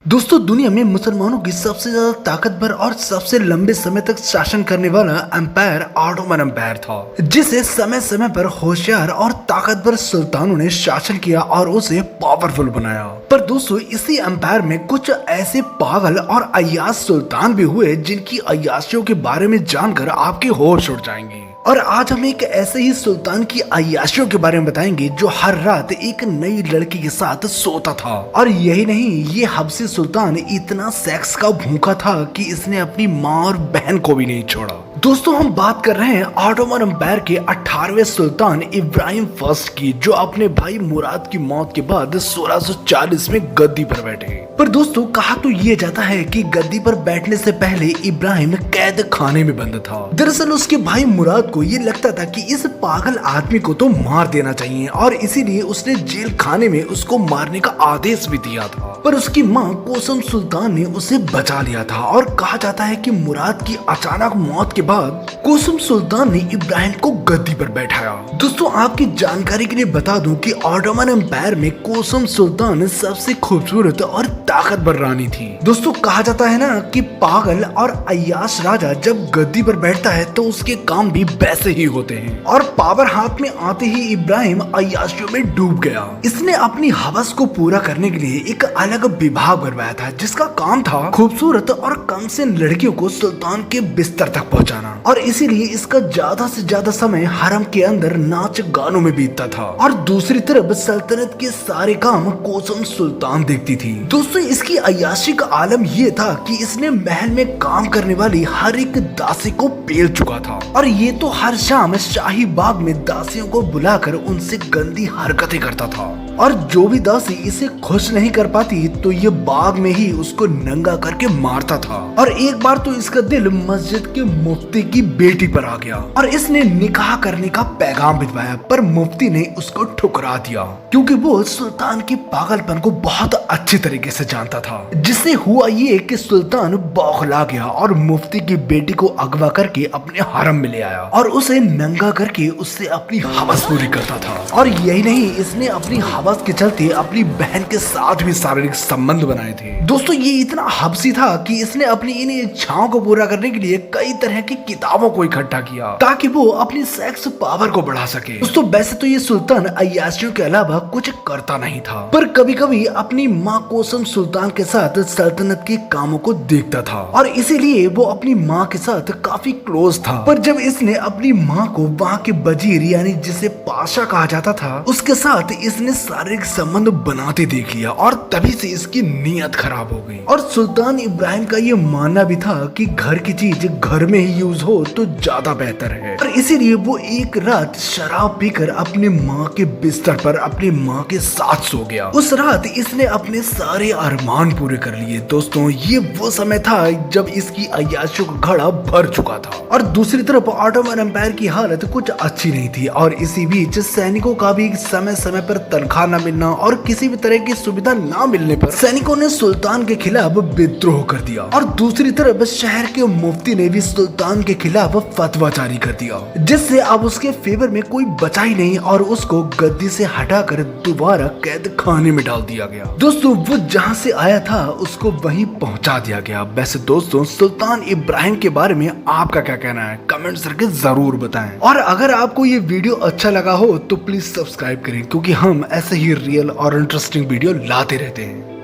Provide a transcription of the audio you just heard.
दोस्तों दुनिया में मुसलमानों की सबसे ज्यादा ताकतवर और सबसे लंबे समय तक शासन करने वाला एम्पायर ऑटोमन एम्पायर था, जिसे समय समय पर होशियार और ताकतवर सुल्तानों ने शासन किया और उसे पावरफुल बनाया। पर दोस्तों इसी एम्पायर में कुछ ऐसे पागल और अय्याश सुल्तान भी हुए जिनकी अय्याशियों के बारे में जानकर आपके होश उड़ जाएंगे। और आज हम एक ऐसे ही सुल्तान की अय्याशियों के बारे में बताएंगे जो हर रात एक नई लड़की के साथ सोता था। और यही नहीं, ये हबशी सुल्तान इतना सेक्स का भूखा था कि इसने अपनी माँ और बहन को भी नहीं छोड़ा। दोस्तों हम बात कर रहे हैं ऑटोमन एम्पायर के 18वें सुल्तान इब्राहिम फर्स्ट की, जो अपने भाई मुराद की मौत के बाद 1640 में गद्दी पर बैठे। पर दोस्तों कहा तो ये जाता है कि गद्दी पर बैठने से पहले इब्राहिम कैद खाने में बंद था। दरअसल उसके भाई मुराद को ये लगता था कि इस पागल आदमी को तो मार देना चाहिए और इसीलिए उसने जेल खाने में उसको मारने का आदेश भी दिया था। पर उसकी माँ कोसम सुल्तान ने उसे बचा लिया था और कहा जाता है कि मुराद की अचानक मौत के बाद कोसम सुल्तान ने इब्राहिम को गद्दी पर बैठाया। दोस्तों आपकी जानकारी के लिए बता दूं कि ऑटोमन एम्पायर में कोसम सुल्तान सबसे खूबसूरत और ताकतवर रानी थी। दोस्तों कहा जाता है ना कि पागल और अय्याश राजा जब गद्दी पर बैठता है तो उसके काम भी वैसे ही होते हैं। और पावर हाथ में आते ही इब्राहिम अय्याशियों में डूब गया। इसने अपनी हवस को पूरा करने के लिए एक अलग विभाग बनवाया था जिसका काम था खूबसूरत और कमसिन लड़कियों को सुल्तान के बिस्तर तक पहुंचाना। और इसीलिए इसका ज्यादा से ज्यादा समय हरम के अंदर नाच गानों में बीतता था। और दूसरी तरफ सल्तनत के सारे काम कोसम सुल्तान देखती थी। दोस्तों इसकी अय्याशी का आलम ये था कि इसने महल में काम करने वाली हर एक दासी को पेल चुका था। और ये तो हर शाम शाही बाग में दासियों को बुलाकर उनसे गंदी हरकतें करता था। और जो भी दासी इसे खुश नहीं कर पाती तो ये बाग में ही उसको नंगा करके मारता था। और एक बार तो इसका दिल मस्जिद के मुफ्ती की बेटी पर आ गया और इसने निकाह करने का पैगाम भिजवाया, पर मुफ्ती ने उसको ठुकरा दिया क्योंकि वो सुल्तान के पागलपन को बहुत अच्छी तरीके से जानता था। जिससे हुआ ये कि सुल्तान बौखला गया और मुफ्ती की बेटी को अगवा करके अपने हरम में ले आया और उसे नंगा करके उससे अपनी हवस पूरी करता था। और यही नहीं, इसने अपनी हवस के चलते अपनी बहन के साथ भी शारीरिक संबंध बनाए थे। दोस्तों ये इतना हबसी था कि इसने अपनी इन इच्छाओं को पूरा करने के लिए कई तरह की किताबों को इकट्ठा किया ताकि वो अपनी सेक्स पावर को बढ़ा सके। दोस्तों वैसे तो ये सुल्तान अय्याशियों के अलावा कुछ करता नहीं था, पर कभी कभी अपनी माँ कोसम सुल्तान के साथ सल्तनत के कामों को देखता था और इसीलिए वो अपनी माँ के साथ काफी क्लोज था। पर जब इसने अपनी माँ को वहाँ के वजीर यानी जिसे पाशा कहा जाता था उसके साथ इसने शारीरिक संबंध बनाते देख लिया और तभी से इसकी नीयत खराब हो गई। और सुल्तान इब्राहिम का ये मानना भी था कि घर की चीज घर में ही यूज हो तो ज्यादा बेहतर है। और इसीलिए वो एक रात शराब पीकर अपने माँ के बिस्तर पर अपनी माँ के साथ सो गया। उस रात इसने अपने सारे अरमान पूरे कर लिए। दोस्तों ये वो समय था जब इसकी अय्याशियों का घड़ा भर चुका था। और दूसरी तरफ ऑटोमन एम्पायर की हालत कुछ अच्छी नहीं थी और इसी बीच सैनिकों का भी समय समय पर तनख्वाह न मिलना और किसी भी तरह की सुविधा न मिलने पर सैनिकों ने सुल्तान के खिलाफ विद्रोह कर दिया। और दूसरी तरफ शहर के मुफ्ती ने भी सुल्तान के खिलाफ फतवा जारी कर दिया, जिससे अब उसके फेवर में कोई बचा ही नहीं और उसको गद्दी से हटाकर दोबारा कैद खाने में डाल दिया गया। दोस्तों वो जहाँ से आया था उसको वहीं पहुँचा दिया गया। वैसे दोस्तों सुल्तान इब्राहिम के बारे में आपका क्या कहना है कमेंट्स करके जरूर बताएं। और अगर आपको ये वीडियो अच्छा लगा हो तो प्लीज सब्सक्राइब करें क्योंकि हम ऐसे ही रियल और इंटरेस्टिंग वीडियो लाते रहते हैं।